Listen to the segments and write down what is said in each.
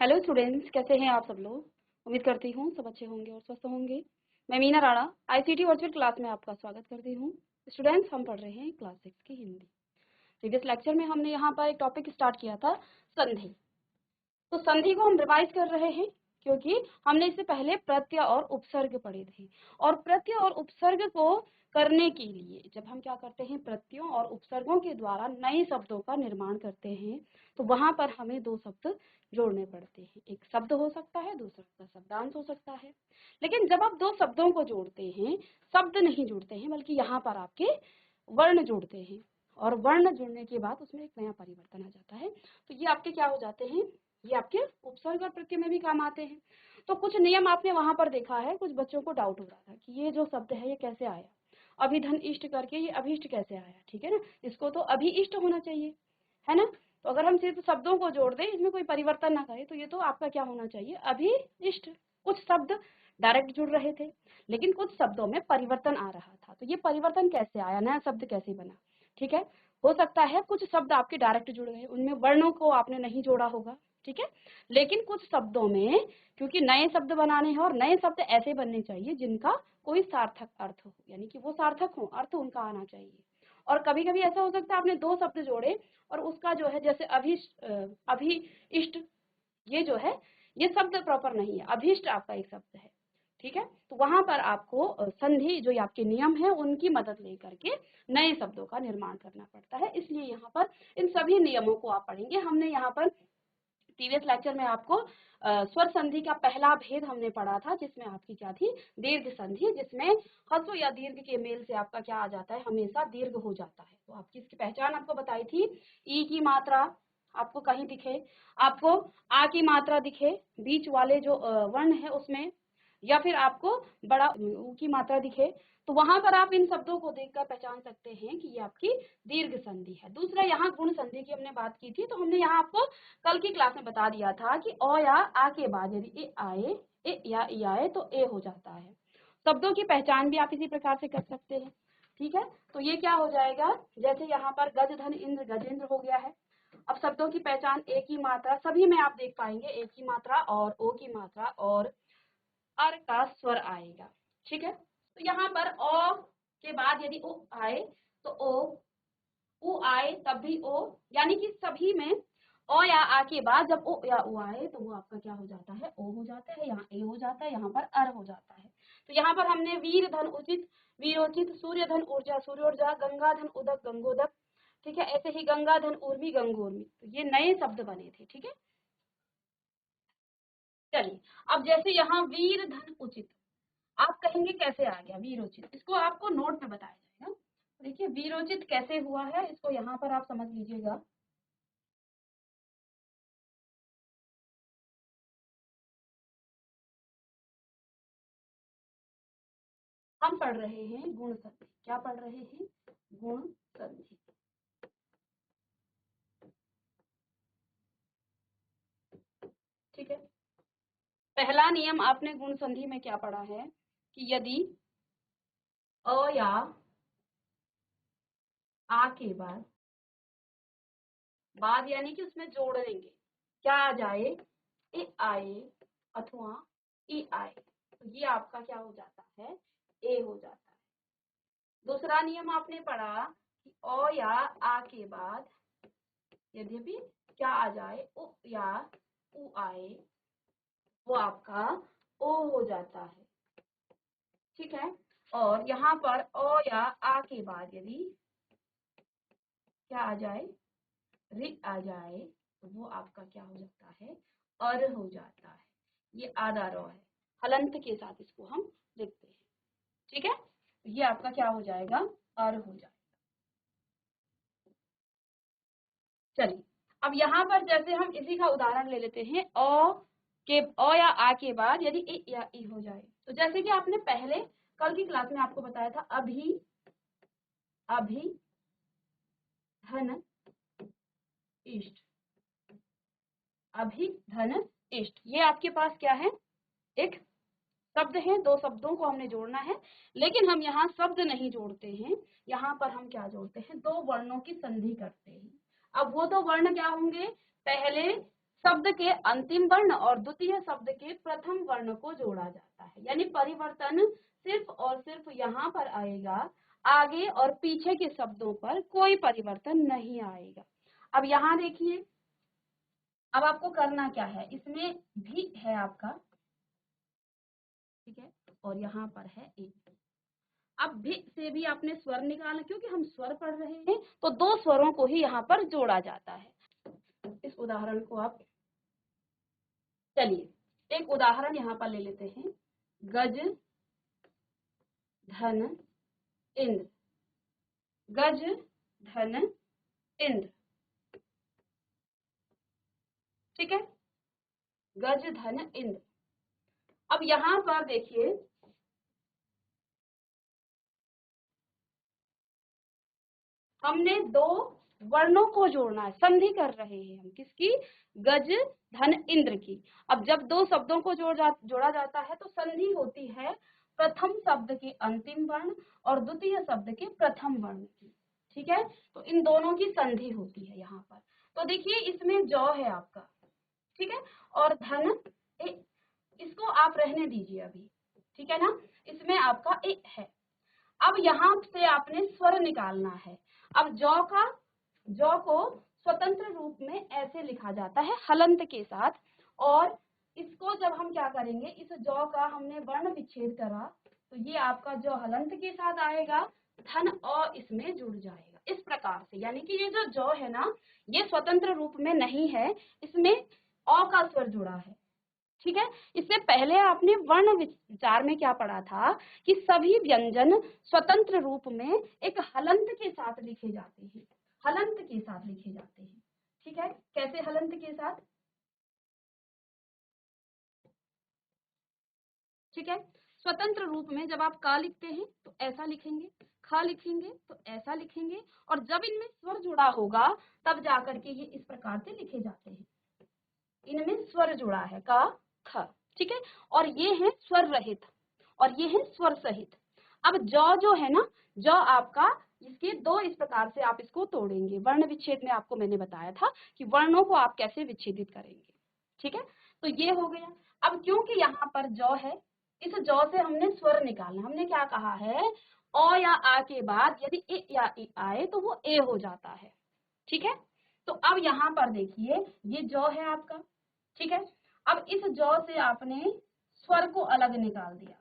Hello students, कैसे हैं आप सब लोग। उम्मीद करती हूँ सब अच्छे होंगे और स्वस्थ होंगे। मैं Meena Rana ICT virtual class में आपका स्वागत करती हूँ। स्टूडेंट्स, हम पढ़ रहे हैं क्लास 6 की हिंदी। प्रीवियस लेक्चर में हमने यहाँ पर एक टॉपिक स्टार्ट किया था, संधि। तो संधि को हम रिवाइज कर रहे हैं क्योंकि हमने इससे पहले प्रत्यय और उपसर्ग पढ़े थे। और प्रत्यय और उपसर्ग को करने के लिए जब हम क्या करते हैं, प्रत्ययों और उपसर्गों के द्वारा नए शब्दों का निर्माण करते हैं, तो वहां पर हमें दो शब्द जोड़ने पड़ते हैं। एक शब्द हो सकता है, दूसरा का शब्दांश हो सकता है। लेकिन जब आप दो शब्दों को जोड़ते हैं, शब्द नहीं जोड़ते हैं, बल्कि यहाँ पर आपके वर्ण जोड़ते हैं। और वर्ण जुड़ने के बाद उसमें एक नया परिवर्तन आ जाता है। तो ये आपके क्या हो जाते हैं, ये आपके उपसर्ग और प्रत्यय में भी काम आते हैं। तो कुछ नियम आपने वहां पर देखा है। कुछ बच्चों को डाउट हो रहा था कि ये जो शब्द है ये कैसे आया, अभिधन इष्ट करके ये अभिष्ट कैसे आया। ठीक है ना, इसको तो अभिइष्ट होना चाहिए, है ना। तो अगर हम सिर्फ शब्दों को जोड़ दें, इसमें कोई परिवर्तन ना करें, तो ये तो आपका क्या होना चाहिए, अभिइष्ट। कुछ शब्द डायरेक्ट जुड़ रहे थे, लेकिन कुछ शब्दों में परिवर्तन आ रहा था। तो ये परिवर्तन कैसे आया, नया शब्द कैसे बना। ठीक है, हो सकता है कुछ शब्द आपके डायरेक्ट जुड़ गए, उनमें वर्णों को आपने नहीं जोड़ा होगा। ठीक है, लेकिन कुछ शब्दों में क्योंकि नए शब्द बनाने हैं, और नए शब्द ऐसे बनने चाहिए जिनका कोई सार्थक अर्थ हो, यानी कि वो सार्थक हो, अर्थ उनका आना चाहिए। और कभी कभी ऐसा हो सकता है आपने दो शब्द जोड़े और उसका जो है, जैसे अभिइष्ट, ये जो है ये शब्द प्रॉपर नहीं है, अभिष्ट आपका एक शब्द है। ठीक है, तो वहां पर आपको संधि जो आपके नियम है उनकी मदद लेकर के नए शब्दों का निर्माण करना पड़ता है। इसलिए यहाँ पर इन सभी नियमों को आप पढ़ेंगे। हमने यहाँ पर प्रीवियस लेक्चर में आपको स्वर संधि का पहला भेद हमने पढ़ा था, जिसमें आपकी क्या थी, दीर्घ संधि, जिसमें ह्रस्व या दीर्घ के मेल से आपका क्या आ जाता है, हमेशा दीर्घ हो जाता है। तो आपकी इसकी पहचान आपको बताई थी, ई की मात्रा आपको कहीं दिखे, आपको आ की मात्रा दिखे बीच वाले जो वर्ण है उसमें, या फिर आपको बड़ा ऊ की मात्रा दिखे, तो वहां पर आप इन शब्दों को देखकर पहचान सकते हैं कि ये आपकी दीर्घ संधि है। दूसरा, यहाँ गुण संधि की हमने बात की थी, तो हमने यहाँ आपको कल की क्लास में बता दिया था कि अ या आ के बाद यदि ए आए, ए या ई आए, तो ए हो जाता है। शब्दों की पहचान भी आप इसी प्रकार से कर सकते हैं। ठीक है, तो ये क्या हो जाएगा, जैसे यहाँ पर गज धन इंद्र गजेंद्र हो गया है। अब शब्दों की पहचान, ए की मात्रा सभी में आप देख पाएंगे, ए की मात्रा और ओ की मात्रा और अर का स्वर आएगा। ठीक है, तो यहाँ पर अ के बाद यदि ओ आए तो ओ, उ आए तब भी ओ, यानी कि सभी में अ या आ के बाद जब ओ या उ आए तो वो आपका क्या हो जाता है, ओ हो जाता है। यहाँ ए हो जाता है, यहाँ पर अर हो जाता है। तो यहाँ पर हमने वीर धन उचित वीरोचित, सूर्य धन ऊर्जा सूर्योर्जा, गंगा धन उदक गंगोदक। ठीक है, ऐसे ही गंगा धन उर्मी गंगोर्मी, तो ये नए शब्द बने थे। ठीक है, चलिए अब जैसे यहाँ वीर धन उचित, आप कहेंगे कैसे आ गया वीरोचित, इसको आपको नोट में बताया जाएगा। देखिए वीरोचित कैसे हुआ है, इसको यहाँ पर आप समझ लीजिएगा। हम पढ़ रहे हैं गुण संधि। क्या पढ़ रहे हैं, गुण संधि। ठीक है, पहला नियम आपने गुण संधि में क्या पढ़ा है कि यदि अ या आ के बाद यानी कि उसमें जोड़ देंगे, क्या आ जाए, ए आए अथवा ई आए, तो ये आपका क्या हो जाता है, ए हो जाता है। दूसरा नियम आपने पढ़ा कि अ या आ के बाद यद्यपि क्या आ जाए, उ या उ आए, वो आपका ओ हो जाता है। ठीक है, और यहाँ पर अ या आ के बाद यदि क्या आ जाए, रि आ जाए, तो वो आपका क्या हो जाता है, अर हो जाता है। ये आधा रो है, हलंत के साथ इसको हम लिखते हैं। ठीक है, ये आपका क्या हो जाएगा, अर हो जाएगा। चलिए अब यहाँ पर जैसे हम इसी का उदाहरण ले लेते हैं, अ या आ के बाद यदि ए या ई हो जाए, तो जैसे कि आपने पहले कल की क्लास में आपको बताया था, अभी धन इष्ट, अभी धन इष्ट, ये आपके पास क्या है, एक शब्द है। दो शब्दों को हमने जोड़ना है, लेकिन हम यहाँ शब्द नहीं जोड़ते हैं, यहाँ पर हम क्या जोड़ते हैं, दो वर्णों की संधि करते हैं। अब वो दो वर्ण क्या होंगे, पहले शब्द के अंतिम वर्ण और द्वितीय शब्द के प्रथम वर्ण को जोड़ा जाता है। यानी परिवर्तन सिर्फ और सिर्फ यहाँ पर आएगा, आगे और पीछे के शब्दों पर कोई परिवर्तन नहीं आएगा। अब यहाँ देखिए, अब आपको करना क्या है, इसमें भी है आपका, ठीक है, और यहाँ पर है ए। अब भी से भी आपने स्वर निकाला, क्योंकि हम स्वर पढ़ रहे हैं तो दो स्वरों को ही यहाँ पर जोड़ा जाता है। इस उदाहरण को आप, चलिए एक उदाहरण यहाँ पर ले लेते हैं। गज धन इंद्र, गज धन इंद्र, ठीक है, गज धन इंद्र। अब यहाँ पर देखिए, हमने दो वर्णों को जोड़ना है, संधि कर रहे हैं हम, किसकी, गज धन इंद्र की। अब जब दो शब्दों को जोड़ा जाता है तो संधि होती है प्रथम शब्द के अंतिम वर्ण और द्वितीय शब्द के प्रथम वर्ण की, ठीक है। तो इन दोनों की संधि होती है यहाँ पर। तो देखिए इसमें जौ है आपका, ठीक है, और धन इसको आप रहने दीजिए अभी, ठीक है ना, इसमें आपका ए है। अब यहाँ से आपने स्वर निकालना है। अब जौ को स्वतंत्र रूप में ऐसे लिखा जाता है हलंत के साथ, और इसको जब हम क्या करेंगे, इस जौ का हमने वर्ण विच्छेद करा तो ये आपका जौ हलंत के साथ आएगा, धन और इसमें जुड़ जाएगा इस प्रकार से। यानी कि ये जो जौ है ना, ये स्वतंत्र रूप में नहीं है, इसमें अ का स्वर जुड़ा है, ठीक है। इससे पहले आपने वर्ण विचार में क्या पढ़ा था कि सभी व्यंजन स्वतंत्र रूप में एक हलंत के साथ लिखे जाते हैं, हलंत के साथ लिखे जाते हैं, ठीक है। कैसे हलंत के साथ, ठीक है, स्वतंत्र रूप में जब आप का लिखते हैं तो ऐसा लिखेंगे, ख लिखेंगे तो ऐसा लिखेंगे, और जब इनमें स्वर जुड़ा होगा तब जाकर के ये इस प्रकार से लिखे जाते हैं। इनमें स्वर जुड़ा है, का ख, ठीक है, और ये है स्वर रहित और ये है स्वर सहित। अब जौ जो है ना, जौ आपका, इसके दो इस प्रकार से आप इसको तोड़ेंगे। वर्ण विच्छेद में आपको मैंने बताया था कि वर्णों को आप कैसे विच्छेदित करेंगे, ठीक है। तो ये हो गया। अब क्योंकि यहाँ पर जौ है, इस जौ से हमने स्वर निकालना। हमने क्या कहा है, अ या आ के बाद यदि ए या ई आए तो वो ए हो जाता है, ठीक है। तो अब यहाँ पर देखिए, ये जौ है आपका, ठीक है। अब इस जौ से आपने स्वर को अलग निकाल दिया,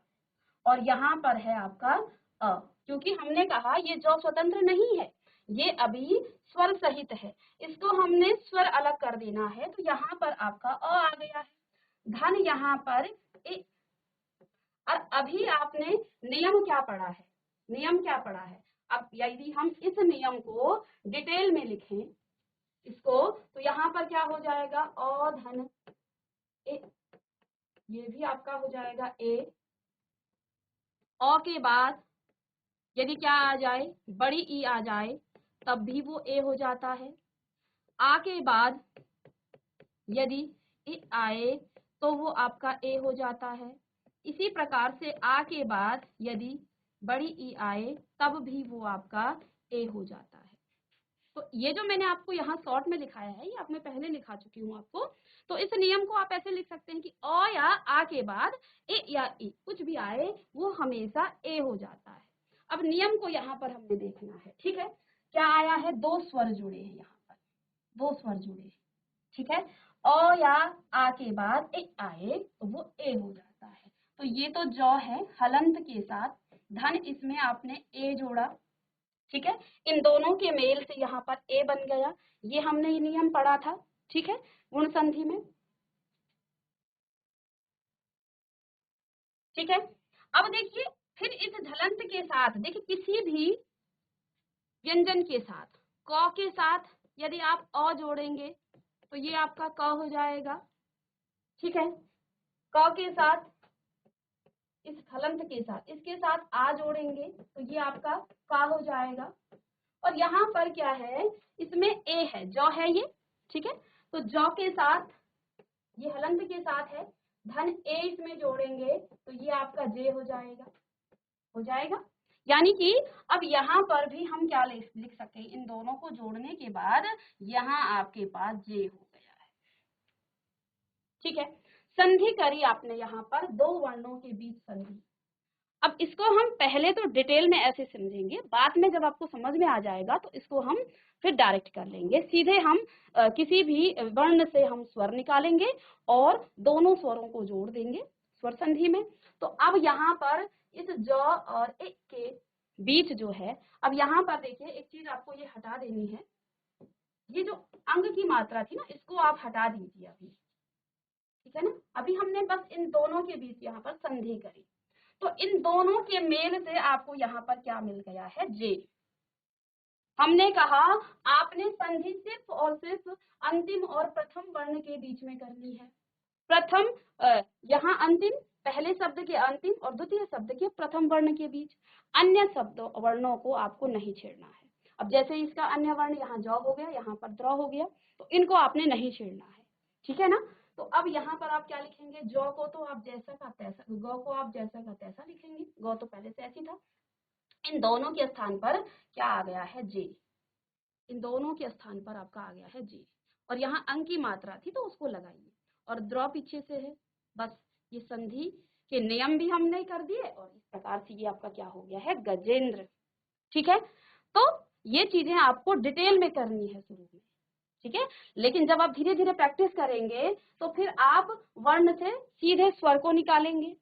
और यहाँ पर है आपका अ, क्योंकि हमने कहा ये जौ स्वतंत्र नहीं है, ये अभी स्वर सहित है, इसको हमने स्वर अलग कर देना है। तो यहाँ पर आपका अ आ गया है, धन यहाँ पर ए। और अभी आपने नियम क्या पढ़ा है, नियम क्या पढ़ा है। अब यदि हम इस नियम को डिटेल में लिखें इसको, तो यहाँ पर क्या हो जाएगा, अ धन ए, ये भी आपका हो जाएगा ए। अ के बाद यदि क्या आ जाए, बड़ी ई आ जाए तब भी वो ए हो जाता है। आ के बाद यदि ई आए तो वो आपका ए हो जाता है। इसी प्रकार से आ के बाद यदि बड़ी ई आए तब भी वो आपका ए हो जाता है। तो ये जो मैंने आपको यहाँ शॉर्ट में लिखाया है, ये मैं पहले लिखा चुकी हूँ आपको। तो इस नियम को आप ऐसे लिख सकते हैं कि अ या आ के बाद ए या ई कुछ भी आए वो हमेशा ए हो जाता है। अब नियम को यहाँ पर हमने देखना है, ठीक है। क्या आया है, दो स्वर जुड़े हैं यहाँ पर, दो स्वर जुड़े हैं, ठीक है। अ या आ के बाद ए आए तो वो ए हो जाता है। तो ये तो जौ है हलंत के साथ, धन इसमें आपने ए जोड़ा, ठीक है। इन दोनों के मेल से यहाँ पर ए बन गया। ये हमने ये नियम पढ़ा था, ठीक है, गुण संधि में, ठीक है। अब देखिए फिर इस झलंत के साथ, देखिए किसी भी व्यंजन के साथ, क के साथ यदि आप अ जोड़ेंगे तो ये आपका क हो जाएगा, ठीक है। क के साथ, इस हलंत के साथ, इसके साथ आ जोड़ेंगे तो ये आपका का हो जाएगा। और यहाँ पर क्या है, इसमें ए है, जौ है ये, ठीक है। तो जौ के साथ, ये हलंत के साथ है, धन ए इसमें जोड़ेंगे तो ये आपका जे हो जाएगा, हो जाएगा। यानी कि अब यहाँ पर भी हम क्या लिख सकते हैं, इन दोनों को जोड़ने के बाद यहाँ आपके पास जे हो गया है, ठीक है। संधि करी आपने यहाँ पर दो वर्णों के बीच संधि। अब इसको हम पहले तो डिटेल में ऐसे समझेंगे, बाद में जब आपको समझ में आ जाएगा तो इसको हम फिर डायरेक्ट कर लेंगे। सीधे हम किसी भी वर्ण से हम स्वर निकालेंगे और दोनों स्वरों को जोड़ देंगे स्वर संधि में। तो अब यहाँ पर इस ज और एक के बीच जो है, अब यहाँ पर देखिए एक चीज आपको ये हटा देनी है, ये जो अंग की मात्रा थी ना, इसको आप हटा दीजिए अभी, ठीक है ना। अभी हमने बस इन दोनों के बीच यहाँ पर संधि करी, तो इन दोनों के मेल से आपको यहाँ पर क्या मिल गया है, जे। हमने कहा आपने संधि सिर्फ और सिर्फ अंतिम और प्रथम वर्ण के बीच में करनी है। प्रथम यहाँ अंतिम, पहले शब्द के अंतिम और द्वितीय शब्द के प्रथम वर्ण के बीच, अन्य शब्दों वर्णों को आपको नहीं छेड़ना है। अब जैसे इसका अन्य वर्ण यहाँ ज हो गया, यहाँ पर द्र हो गया, तो इनको आपने नहीं छेड़ना है, ठीक है ना। तो अब यहाँ पर आप क्या लिखेंगे, ज को तो आप जैसा का तैसा, ग को आप जैसा का तैसा लिखेंगे, ग तो पहले से ऐसी था। इन दोनों के स्थान पर क्या आ गया है, जे। इन दोनों के स्थान पर आपका आ गया है जे, और यहाँ अंक की मात्रा थी तो उसको लगाइए, और द्र पीछे से है। बस ये संधि के नियम भी हमने कर दिए, और इस प्रकार से ये आपका क्या हो गया है, गजेंद्र। ठीक है, तो ये चीजें आपको डिटेल में करनी है शुरू में, ठीक है। लेकिन जब आप धीरे धीरे प्रैक्टिस करेंगे तो फिर आप वर्ण से सीधे स्वर को निकालेंगे,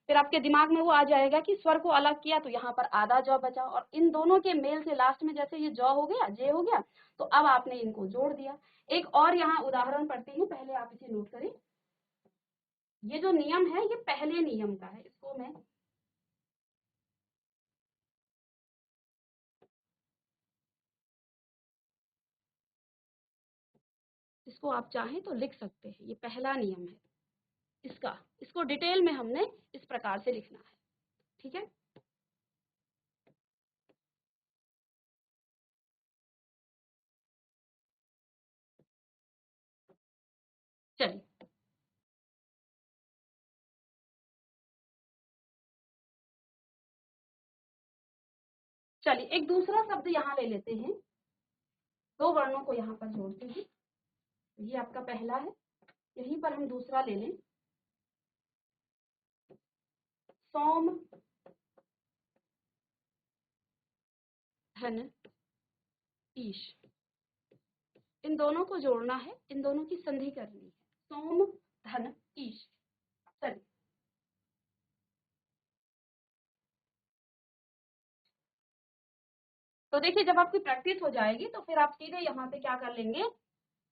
फिर आपके दिमाग में वो आ जाएगा कि स्वर को अलग किया तो यहाँ पर आधा ज बचा, और इन दोनों के मेल से लास्ट में जैसे ये ज हो गया, जे हो गया, तो अब आपने इनको जोड़ दिया। एक और यहाँ उदाहरण पढ़ते हैं, पहले आप इसे नोट करें। ये जो नियम है ये पहले नियम का है, इसको मैं इसको आप चाहें तो लिख सकते हैं, ये पहला नियम है इसको डिटेल में हमने इस प्रकार से लिखना है, ठीक है। चलिए चलिए एक दूसरा शब्द यहाँ ले लेते हैं, दो वर्णों को यहाँ पर जोड़ते हैं। ये आपका पहला है, यहीं पर हम दूसरा ले लें, सोम धन ईश। इन दोनों को जोड़ना है, इन दोनों की संधि करनी है, सोम धन ईश। चलिए तो देखिए जब आपकी प्रैक्टिस हो जाएगी तो फिर आप सीधे यहाँ पे क्या कर लेंगे,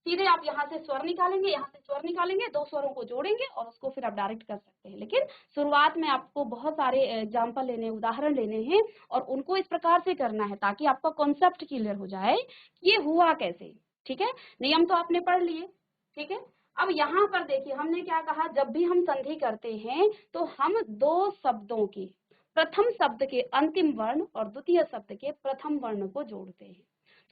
सीधे आप यहाँ से स्वर निकालेंगे, यहाँ से स्वर निकालेंगे, दो स्वरों को जोड़ेंगे और उसको फिर आप डायरेक्ट कर सकते हैं। लेकिन शुरुआत में आपको बहुत सारे एग्जाम्पल लेने, उदाहरण लेने हैं, और उनको इस प्रकार से करना है ताकि आपका कॉन्सेप्ट क्लियर हो जाए कि ये हुआ कैसे, ठीक है। नियम तो आपने पढ़ लिए, ठीक है। अब यहाँ पर देखिए हमने क्या कहा, जब भी हम संधि करते हैं तो हम दो शब्दों की प्रथम शब्द के अंतिम वर्ण और द्वितीय शब्द के प्रथम वर्ण को जोड़ते हैं।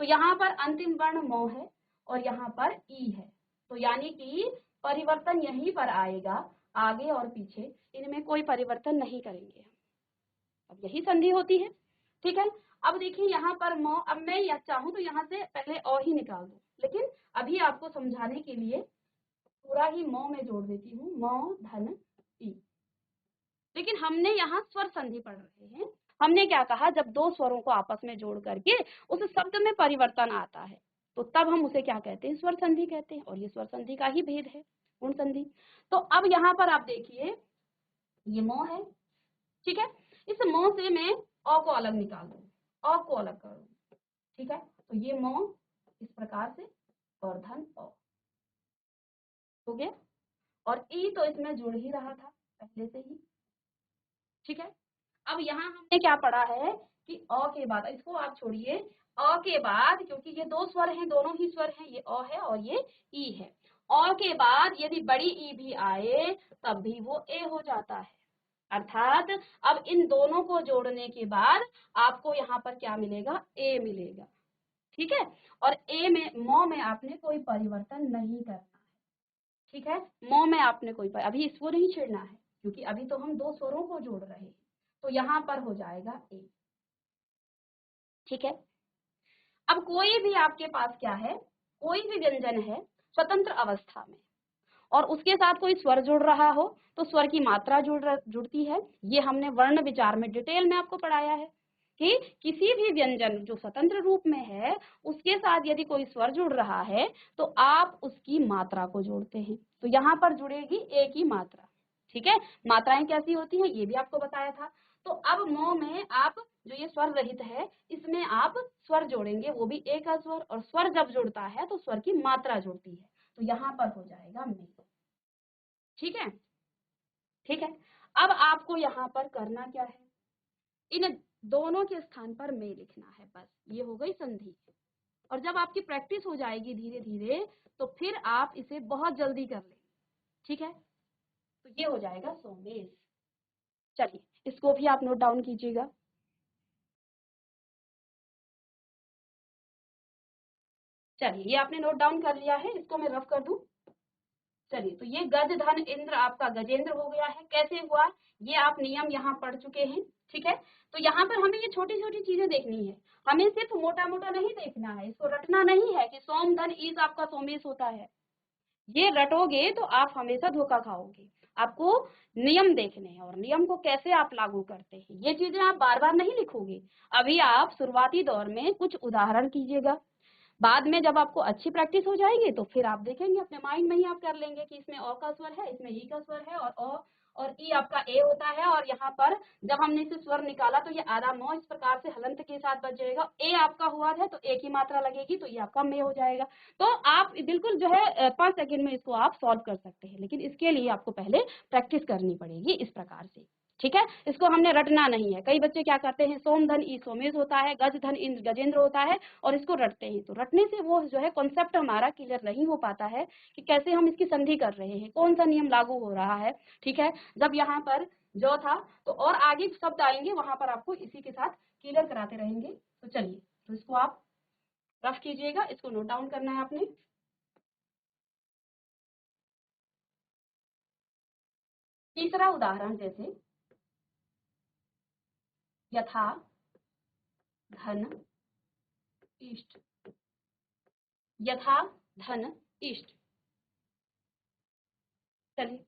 तो यहाँ पर अंतिम वर्ण म है और यहाँ पर ई है, तो यानी कि परिवर्तन यहीं पर आएगा, आगे और पीछे इनमें कोई परिवर्तन नहीं करेंगे हम। अब यही संधि होती है, ठीक है। अब देखिए यहाँ पर म, अब मैं यह चाहूँ तो यहाँ से पहले अ ही निकाल दूं, लेकिन अभी आपको समझाने के लिए पूरा ही म में जोड़ देती हूँ, म धन ई। लेकिन हमने यहाँ स्वर संधि पढ़ रहे हैं, हमने क्या कहा, जब दो स्वरों को आपस में जोड़ करके उस शब्द में परिवर्तन आता है तो तब हम उसे क्या कहते हैं, स्वर संधि कहते हैं, और ये स्वर संधि का ही भेद है, गुण संधि। तो अब यहाँ पर आप देखिए ये मो है, ठीक है। इस मो से मैं अ को अलग निकाल दूं, अ को अलग कर दूं, ठीक है। तो ये मो इस प्रकार से और धन अ हो गया, और ई तो इसमें जुड़ ही रहा था पहले से ही, ठीक है। अब यहाँ हमने क्या पढ़ा है कि अ के बाद, इसको आप छोड़िए, अ के बाद क्योंकि ये दो स्वर हैं, दोनों ही स्वर हैं, ये अ है और ये ई है, अ के बाद यदि बड़ी ई भी आए तब भी वो ए हो जाता है। अर्थात अब इन दोनों को जोड़ने के बाद आपको यहाँ पर क्या मिलेगा, ए मिलेगा, ठीक है। और ए में, म में आपने कोई परिवर्तन नहीं करना है, ठीक है। म में आपने कोई अभी इसको नहीं छेड़ना है क्योंकि अभी तो हम दो स्वरों को जोड़ रहे हैं, तो यहाँ पर हो जाएगा ए, ठीक है। अब कोई भी आपके पास क्या है, कोई भी व्यंजन है स्वतंत्र अवस्था में, और उसके साथ कोई स्वर जुड़ रहा हो तो स्वर की मात्रा जुड़ती है। ये हमने वर्ण विचार में डिटेल में आपको पढ़ाया है कि किसी भी व्यंजन जो स्वतंत्र रूप में है उसके साथ यदि कोई स्वर जुड़ रहा है तो आप उसकी मात्रा को जोड़ते हैं। तो यहाँ पर जुड़ेगी ए की मात्रा। ठीक है, मात्राएं कैसी होती हैं ये भी आपको बताया था। तो अब मो में आप जो ये स्वर रहित है इसमें आप स्वर जोड़ेंगे, वो भी ए का स्वर, और स्वर जब जुड़ता है तो स्वर की मात्रा जुड़ती है। तो यहाँ पर हो जाएगा में। ठीक है, ठीक है। अब आपको यहाँ पर करना क्या है, इन दोनों के स्थान पर में लिखना है, बस ये हो गई संधि। और जब आपकी प्रैक्टिस हो जाएगी धीरे धीरे तो फिर आप इसे बहुत जल्दी कर लेंगे। ठीक है, तो ये हो जाएगा सोमेश। चलिए इसको भी आप नोट डाउन कीजिएगा। चलिए ये आपने नोट डाउन कर लिया है, इसको मैं रफ कर दूं। चलिए तो ये गज धन इंद्र आपका गजेंद्र हो गया है। कैसे हुआ ये आप नियम यहाँ पढ़ चुके हैं। ठीक है, तो यहाँ पर हमें ये छोटी छोटी चीजें देखनी है, हमें सिर्फ मोटा मोटा नहीं देखना है, इसको रटना नहीं है कि सोम धन ईज आपका सोमेश होता है। ये रटोगे तो आप हमेशा धोखा खाओगे। आपको नियम देखने हैं और नियम को कैसे आप लागू करते हैं ये चीजें आप बार बार नहीं लिखोगे। अभी आप शुरुआती दौर में कुछ उदाहरण कीजिएगा, बाद में जब आपको अच्छी प्रैक्टिस हो जाएगी तो फिर आप देखेंगे अपने माइंड में ही आप कर लेंगे कि इसमें अ का स्वर है, इसमें ई का स्वर है, और अ और ई आपका ए होता है, और यहाँ पर जब हमने इसे स्वर निकाला तो ये आधा मौ इस प्रकार से हलंत के साथ बच जाएगा। ए आपका हुआ है तो ए की मात्रा लगेगी तो ये आपका में हो जाएगा। तो आप बिल्कुल जो है 5 सेकंड में इसको आप सॉल्व कर सकते हैं, लेकिन इसके लिए आपको पहले प्रैक्टिस करनी पड़ेगी इस प्रकार से। ठीक है, इसको हमने रटना नहीं है। कई बच्चे क्या करते हैं, सोम धन ई सोमेश होता है, गज धन इंद्र गजेंद्र होता है और इसको रटते हैं। तो रटने से वो जो है कॉन्सेप्ट हमारा क्लियर नहीं हो पाता है कि कैसे हम इसकी संधि कर रहे हैं, कौन सा नियम लागू हो रहा है। ठीक है, जब यहाँ पर जो था तो और आगे शब्द आएंगे वहां पर आपको इसी के साथ क्लियर कराते रहेंगे। तो चलिए तो इसको आप रफ कीजिएगा, इसको नोट डाउन करना है आपने। तीसरा उदाहरण जैसे यथा धन इष्ट, यथा धन इष्ट। चलिए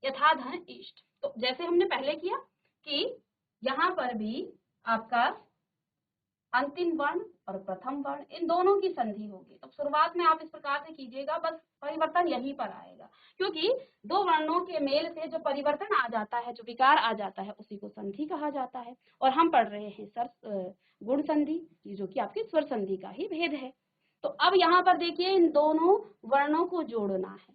यथा धन इष्ट, तो जैसे हमने पहले किया कि यहाँ पर भी आपका अंतिम वर्ण और प्रथम वर्ण इन दोनों की संधि होगी। तो शुरुआत में आप इस प्रकार से कीजिएगा, बस परिवर्तन यहीं पर आएगा, क्योंकि दो वर्णों के मेल से जो परिवर्तन आ जाता है, जो विकार आ जाता है, उसी को संधि कहा जाता है। और हम पढ़ रहे हैं सर गुण संधि, जो कि आपकी स्वर संधि का ही भेद है। तो अब यहाँ पर देखिए इन दोनों वर्णों को जोड़ना है।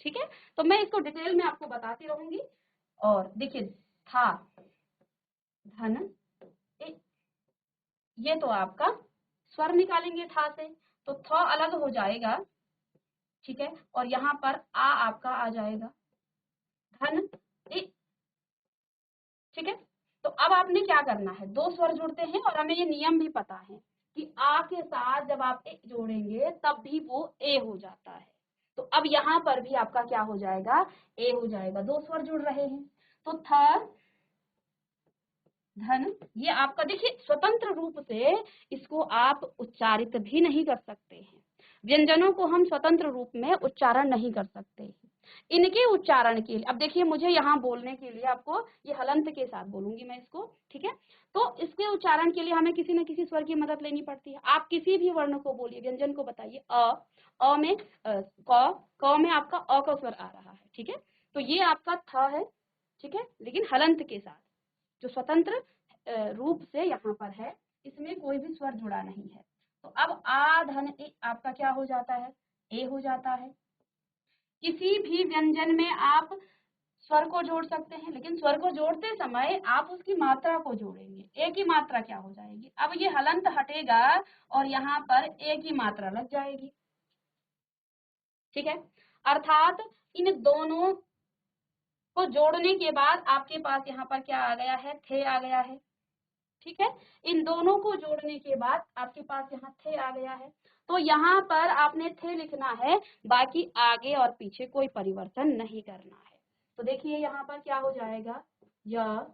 ठीक है, तो मैं इसको डिटेल में आपको बताती रहूंगी। और देखिए था धन ये तो आपका स्वर निकालेंगे था से, तो थ अलग हो जाएगा। ठीक है, और यहाँ पर आ आपका आ जाएगा धन इ। ठीक है, तो अब आपने क्या करना है, दो स्वर जुड़ते हैं और हमें ये नियम भी पता है कि आ के साथ जब आप ए जोड़ेंगे तब भी वो ए हो जाता है। तो अब यहाँ पर भी आपका क्या हो जाएगा, ए हो जाएगा, दो स्वर जुड़ रहे हैं। तो थ धन ये आपका देखिए स्वतंत्र रूप से इसको आप उच्चारित भी नहीं कर सकते हैं। व्यंजनों को हम स्वतंत्र रूप में उच्चारण नहीं कर सकते। इनके उच्चारण के लिए अब देखिए मुझे यहाँ बोलने के लिए आपको ये हलंत के साथ बोलूंगी मैं इसको। ठीक है, तो इसके उच्चारण के लिए हमें किसी न किसी स्वर की मदद लेनी पड़ती है। आप किसी भी वर्ण को बोलिए, व्यंजन को बताइए। अ में क में आपका अ का स्वर आ रहा है। ठीक है, तो ये आपका थ है। ठीक है, लेकिन हलंत के साथ जो स्वतंत्र रूप से यहाँ पर है, इसमें कोई भी स्वर जुड़ा नहीं है। तो अब आ धन ए आपका क्या हो जाता है, ए हो जाता है। किसी भी व्यंजन में आप स्वर को जोड़ सकते हैं, लेकिन स्वर को जोड़ते समय आप उसकी मात्रा को जोड़ेंगे। ए की मात्रा क्या हो जाएगी, अब ये हलंत हटेगा और यहाँ पर ए की मात्रा लग जाएगी। ठीक है, अर्थात इन दोनों को जोड़ने के बाद आपके पास यहाँ पर क्या आ गया है, थे आ गया है। ठीक है, इन दोनों को जोड़ने के बाद आपके पास यहाँ थे आ गया है। तो यहाँ पर आपने थे लिखना है, बाकी आगे और पीछे कोई परिवर्तन नहीं करना है। तो देखिए यहाँ पर क्या हो जाएगा, य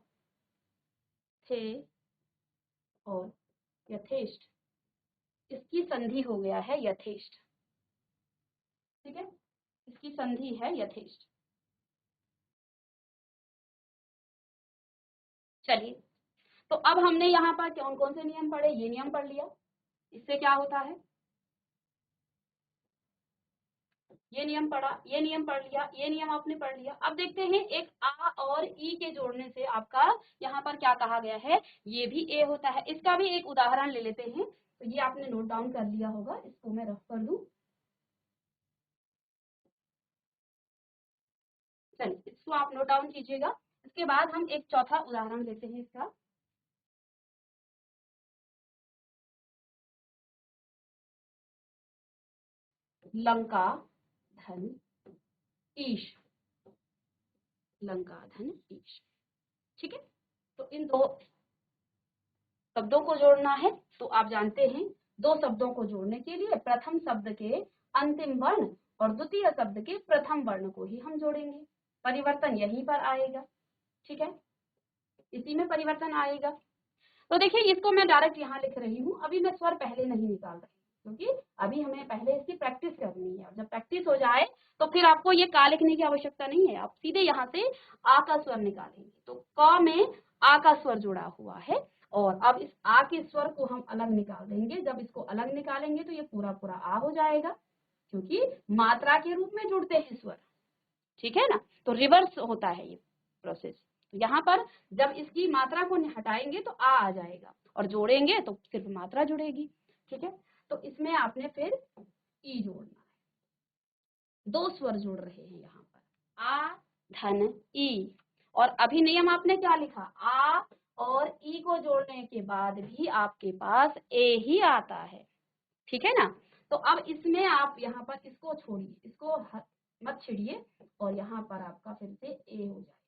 थे और यथेष्ट, इसकी संधि हो गया है यथेष्ट, ठीक है, इसकी संधि है यथेष्ट। चलिए, तो अब हमने यहाँ पर कौन कौन से नियम पढ़े, ये नियम पढ़ लिया, इससे क्या होता है, ये नियम पढ़ा, ये नियम पढ़ लिया, ये नियम आपने पढ़ लिया। अब देखते हैं एक आ और ई के जोड़ने से आपका यहाँ पर क्या कहा गया है, ये भी ए होता है। इसका भी एक उदाहरण ले लेते हैं। तो ये आपने नोट डाउन कर लिया होगा, इसको मैं रफ कर दूं। चलिए, इसको आप नोट डाउन कीजिएगा। इसके बाद हम एक चौथा उदाहरण लेते हैं इसका। लंका धन ईश, लंका धन ईश, ठीक है। तो इन दो शब्दों को जोड़ना है। तो आप जानते हैं, दो शब्दों को जोड़ने के लिए प्रथम शब्द के अंतिम वर्ण और द्वितीय शब्द के प्रथम वर्ण को ही हम जोड़ेंगे। परिवर्तन यहीं पर आएगा, ठीक है, इसी में परिवर्तन आएगा। तो देखिए, इसको मैं डायरेक्ट यहाँ लिख रही हूँ। अभी मैं स्वर पहले नहीं निकाल रही, क्योंकि अभी हमें पहले इसकी प्रैक्टिस करनी है। जब प्रैक्टिस हो जाए तो फिर आपको ये का लिखने की आवश्यकता नहीं है, आप सीधे यहाँ से आ का स्वर निकालेंगे। तो क में आ का स्वर जुड़ा हुआ है, और अब इस आ के स्वर को हम अलग निकाल देंगे। जब इसको अलग निकालेंगे तो ये पूरा पूरा आ हो जाएगा, क्योंकि मात्रा के रूप में जुड़ते हैं स्वर, ठीक है ना। तो रिवर्स होता है ये प्रोसेस। यहाँ पर जब इसकी मात्रा को हटाएंगे तो आ जाएगा, और जोड़ेंगे तो सिर्फ मात्रा जुड़ेगी, ठीक है। तो इसमें आपने फिर ई जोड़ना है, दो स्वर जुड़ रहे हैं यहाँ पर, आ धन ई। और अभी नियम आपने क्या लिखा, आ और ई को जोड़ने के बाद भी आपके पास ए ही आता है, ठीक है ना। तो अब इसमें आप यहाँ पर इसको छोड़िए, इसको मत छिड़िए, और यहाँ पर आपका फिर से ए हो जाए।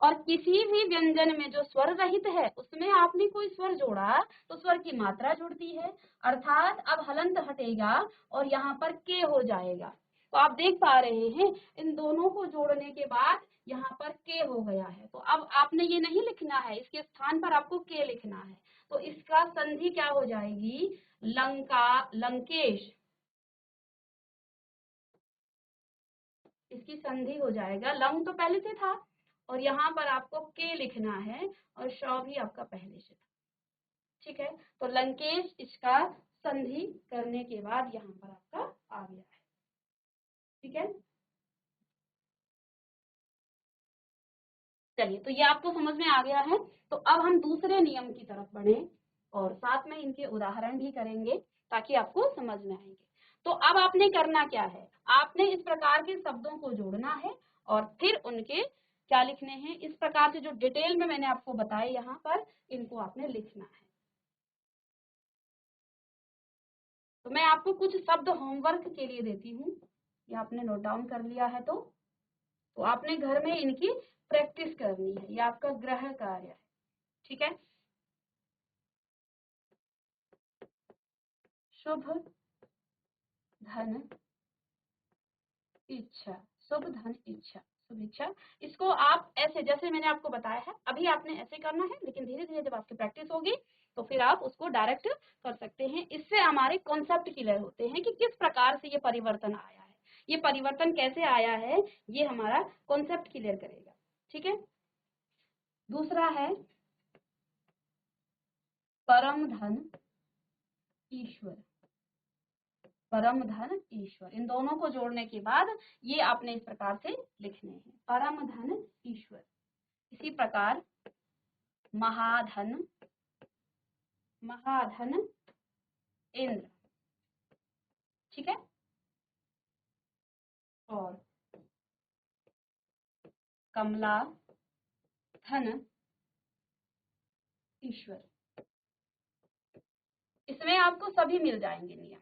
और किसी भी व्यंजन में जो स्वर रहित है उसमें आपने कोई स्वर जोड़ा तो स्वर की मात्रा जुड़ती है, अर्थात अब हलंत हटेगा और यहाँ पर के हो जाएगा। तो आप देख पा रहे हैं, इन दोनों को जोड़ने के बाद यहाँ पर के हो गया है। तो अब आपने ये नहीं लिखना है, इसके स्थान पर आपको के लिखना है। तो इसका संधि क्या हो जाएगी, लंका लंकेश, इसकी संधि हो जाएगा। लंग तो पहले से था, और यहाँ पर आपको के लिखना है, और श भी आपका पहले से था, ठीक है। तो लंकेश, इसका संधि करने के बाद यहाँ पर आपका आ गया है, ठीक है। चलिए, तो ये आपको समझ में आ गया है। तो अब हम दूसरे नियम की तरफ बढ़े, और साथ में इनके उदाहरण भी करेंगे ताकि आपको समझ में आएंगे। तो अब आपने करना क्या है, आपने इस प्रकार के शब्दों को जोड़ना है, और फिर उनके क्या लिखने हैं, इस प्रकार से जो डिटेल में मैंने आपको बताया यहाँ पर, इनको आपने लिखना है। तो मैं आपको कुछ शब्द होमवर्क के लिए देती हूँ, ये आपने नोट डाउन कर लिया है। तो आपने घर में इनकी प्रैक्टिस करनी है, ये आपका गृह कार्य है, ठीक है। शुभ धन इच्छा, शुभ धन इच्छा, शुभ इच्छा। इसको आप ऐसे, जैसे मैंने आपको बताया है, अभी आपने ऐसे करना है, लेकिन धीरे धीरे जब आपकी प्रैक्टिस होगी तो फिर आप उसको डायरेक्ट कर सकते हैं। इससे हमारे कॉन्सेप्ट क्लियर होते हैं कि किस प्रकार से ये परिवर्तन आया है, ये परिवर्तन कैसे आया है, ये हमारा कॉन्सेप्ट क्लियर करेगा, ठीक है। दूसरा है परम धन ईश्वर, परम धन ईश्वर। इन दोनों को जोड़ने के बाद ये आपने इस प्रकार से लिखने हैं, परम धन ईश्वर। इसी प्रकार महाधन, महाधन इंद्र, ठीक है। और कमला धन ईश्वर, इसमें आपको सभी मिल जाएंगे नियम।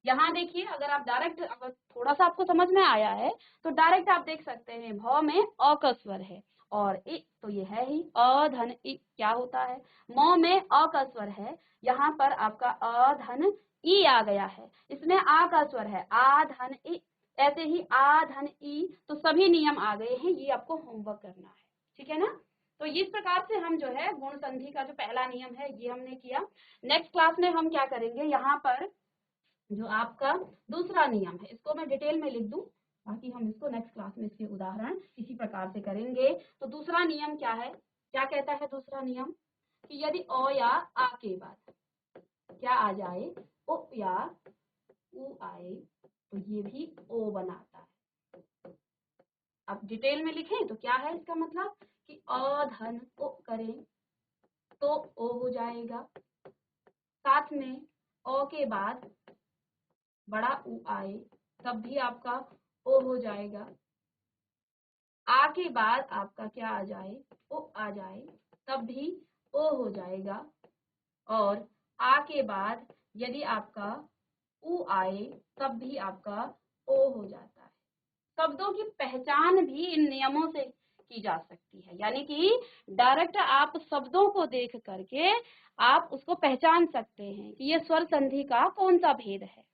यहाँ देखिए, अगर आप डायरेक्ट, अगर थोड़ा सा आपको समझ में आया है तो डायरेक्ट आप देख सकते हैं, भ में अ का स्वर है, और इ तो ये है ही, अ धन इ क्या होता है, म में अ का स्वर है, यहाँ पर आपका अ धन ई आ गया है, इसमें आ का स्वर है, आ धन ई, ऐसे ही आ धन ई। तो सभी नियम आ गए हैं, ये आपको होमवर्क करना है, ठीक है ना। तो इस प्रकार से हम जो है गुण संधि का जो पहला नियम है ये हमने किया। नेक्स्ट क्लास में हम क्या करेंगे, यहाँ पर जो आपका दूसरा नियम है इसको मैं डिटेल में लिख दूं, बाकी हम इसको नेक्स्ट क्लास में इसके उदाहरण इसी प्रकार से करेंगे। तो दूसरा नियम क्या है, क्या कहता है दूसरा नियम, कि यदि अ या आ के बाद क्या आ जाए, ओ या उ आए, तो ये भी ओ बनाता है। अब डिटेल में लिखें तो क्या है इसका मतलब कि अ धन ओ करें तो ओ हो जाएगा, साथ में अ के बाद बड़ा उ आए तब भी आपका ओ हो जाएगा, आ के बाद आपका क्या आ जाए, ओ आ जाए तब भी ओ हो जाएगा, और आ के बाद यदि आपका उ आए तब भी आपका ओ हो जाता है। शब्दों की पहचान भी इन नियमों से की जा सकती है, यानी कि डायरेक्ट आप शब्दों को देख करके आप उसको पहचान सकते हैं कि ये स्वर संधि का कौन सा भेद है,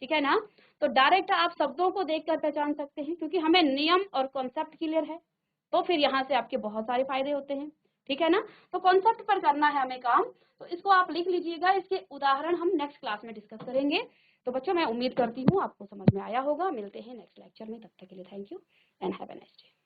ठीक है ना। तो डायरेक्ट आप शब्दों को देखकर पहचान सकते हैं, क्योंकि हमें नियम और कॉन्सेप्ट क्लियर है, तो फिर यहाँ से आपके बहुत सारे फायदे होते हैं, ठीक है ना। तो कॉन्सेप्ट पर करना है हमें काम, तो इसको आप लिख लीजिएगा, इसके उदाहरण हम नेक्स्ट क्लास में डिस्कस करेंगे। तो बच्चों मैं उम्मीद करती हूँ आपको समझ में आया होगा। मिलते हैं नेक्स्ट लेक्चर में, तब तक के लिए thank you and have a nice day.